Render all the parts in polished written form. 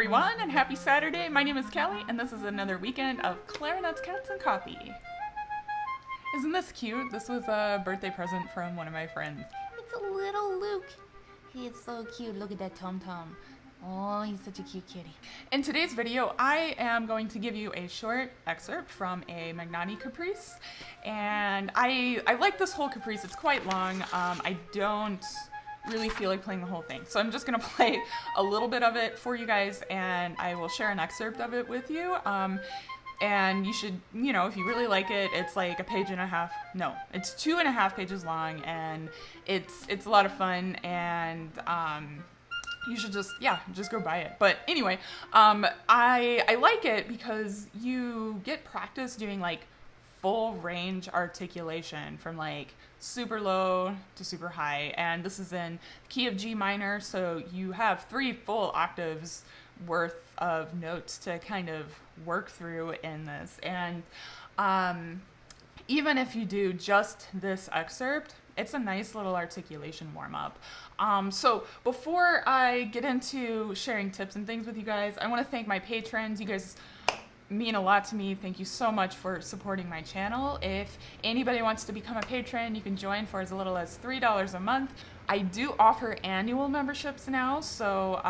everyone, and happy Saturday. My name is Kelly, and this is another weekend of Clarinets, Cats, and Coffee. Isn't this cute? This was a birthday present from one of my friends. It's a little Luke. He is so cute. Look at that tom-tom. Oh, he's such a cute kitty. In today's video, I am going to give you a short excerpt from a Magnani caprice, and I like this whole caprice. It's quite long. I don't really feel like playing the whole thing, so I'm just gonna play a little bit of it for you guys, and I will share an excerpt of it with you. And you should, if you really like it, it's like a page and a half. No, it's 2.5 pages long, and it's a lot of fun, and you should just go buy it. But anyway, I like it because you get practice doing like full range articulation from like super low to super high, and this is in key of G minor, so you have 3 full octaves worth of notes to kind of work through in this. And even if you do just this excerpt, it's a nice little articulation warm-up. So before I get into sharing tips and things with you guys, I want to thank my patrons. You guys mean a lot to me. Thank you so much for supporting my channel. If anybody wants to become a patron, you can join for as little as $3 a month. I do offer annual memberships now, so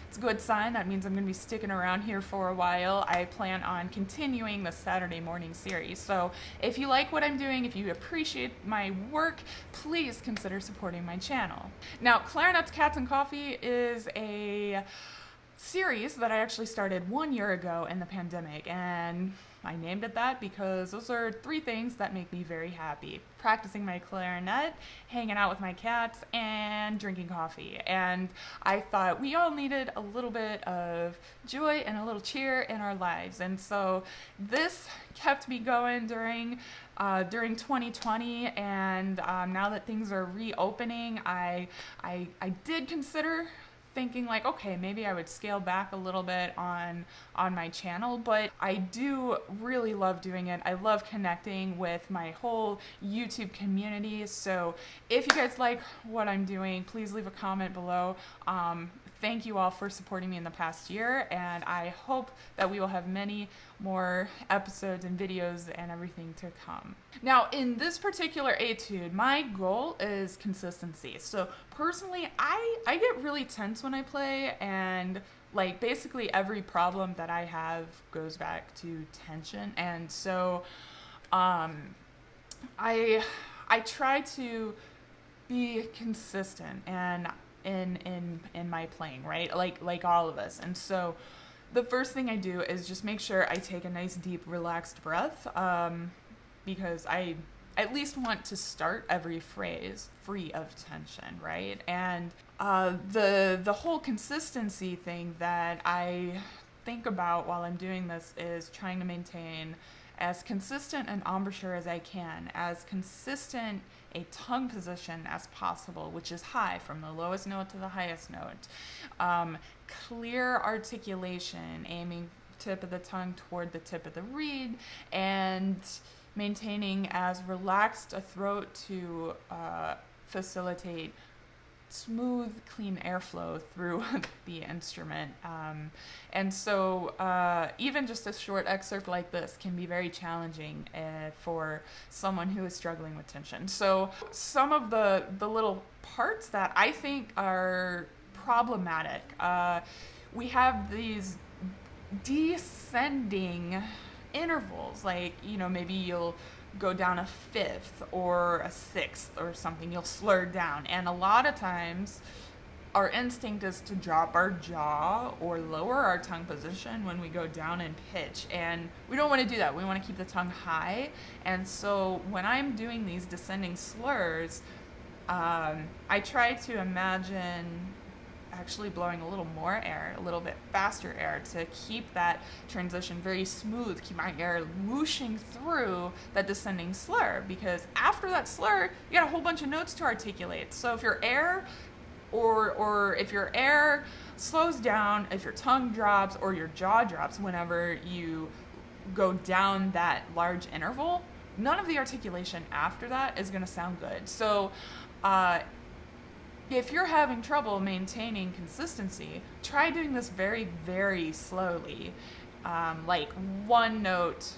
it's a good sign. That means I'm going to be sticking around here for a while. I plan on continuing the Saturday morning series. So if you like what I'm doing, if you appreciate my work, please consider supporting my channel. Now, Clarinets, Cats, and Coffee is a series that I actually started 1 year ago in the pandemic, and I named it that because those are 3 things that make me very happy: practicing my clarinet, hanging out with my cats, and drinking coffee. And I thought we all needed a little bit of joy and a little cheer in our lives, and so this kept me going during 2020. And now that things are reopening, I did consider thinking like, okay, maybe I would scale back a little bit on my channel, but I do really love doing it. I love connecting with my whole YouTube community. So if you guys like what I'm doing, please leave a comment below. Thank you all for supporting me in the past year, and I hope that we will have many more episodes and videos and everything to come. Now, in this particular etude, my goal is consistency. So personally, I get really tense when I play, and like basically every problem that I have goes back to tension. And so I try to be consistent and in my playing, right? Like all of us. And so the first thing I do is just make sure I take a nice deep relaxed breath, because I at least want to start every phrase free of tension, right? And the whole consistency thing that I think about while I'm doing this is trying to maintain as consistent an embouchure as I can, as consistent a tongue position as possible, which is high from the lowest note to the highest note. Clear articulation, aiming tip of the tongue toward the tip of the reed, and maintaining as relaxed a throat to facilitate smooth, clean airflow through the instrument. And so even just a short excerpt like this can be very challenging for someone who is struggling with tension. So some of the little parts that I think are problematic, we have these descending intervals, like, maybe you'll go down a 5th or a 6th or something, you'll slur down, and a lot of times our instinct is to drop our jaw or lower our tongue position when we go down in pitch, and we don't want to do that. We want to keep the tongue high. And so when I'm doing these descending slurs, I try to imagine actually blowing a little more air, a little bit faster air, to keep that transition very smooth, keep my air whooshing through that descending slur, because after that slur, you got a whole bunch of notes to articulate. So if your air or if your air slows down, if your tongue drops or your jaw drops whenever you go down that large interval, none of the articulation after that is going to sound good. So If you're having trouble maintaining consistency, try doing this very, very slowly, like one note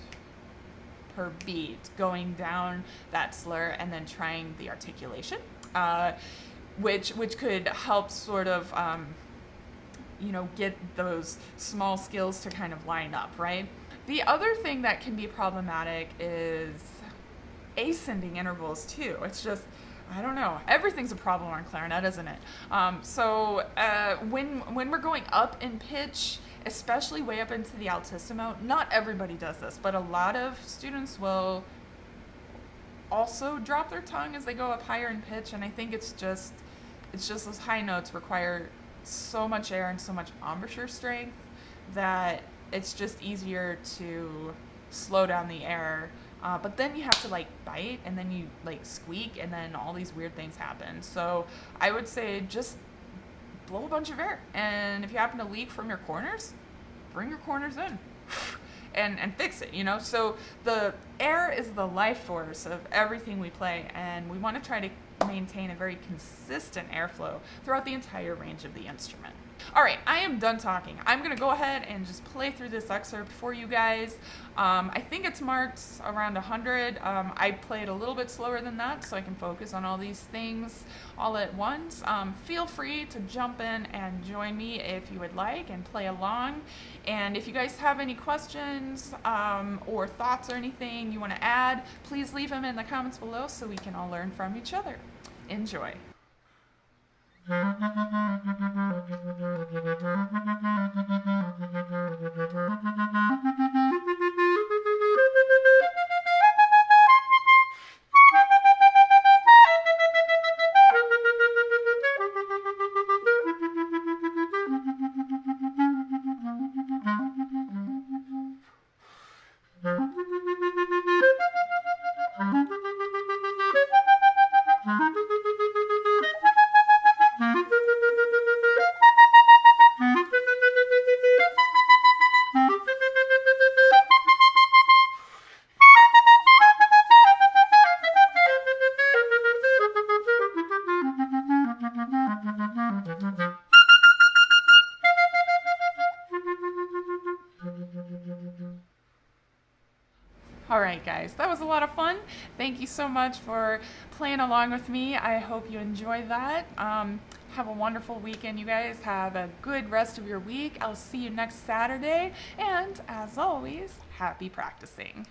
per beat, going down that slur and then trying the articulation, which could help sort of get those small skills to kind of line up, right? The other thing that can be problematic is ascending intervals too. It's just, I don't know. Everything's a problem on clarinet, isn't it? When we're going up in pitch, especially way up into the altissimo, not everybody does this, but a lot of students will also drop their tongue as they go up higher in pitch, and I think it's just those high notes require so much air and so much embouchure strength that it's just easier to slow down the air. But then you have to like bite, and then you like squeak, and then all these weird things happen. So I would say just blow a bunch of air. And if you happen to leak from your corners, bring your corners in and fix it, So the air is the life force of everything we play, and we want to try to maintain a very consistent airflow throughout the entire range of the instrument. All right, I am done talking. I'm going to go ahead and just play through this excerpt for you guys. I think it's marked around 100. I play it a little bit slower than that so I can focus on all these things all at once. Feel free to jump in and join me if you would like and play along. And if you guys have any questions or thoughts or anything you want to add, please leave them in the comments below so we can all learn from each other. Enjoy. All right, guys, that was a lot of fun. Thank you so much for playing along with me. I hope you enjoyed that. Have a wonderful weekend, you guys. Have a good rest of your week. I'll see you next Saturday. And as always, happy practicing.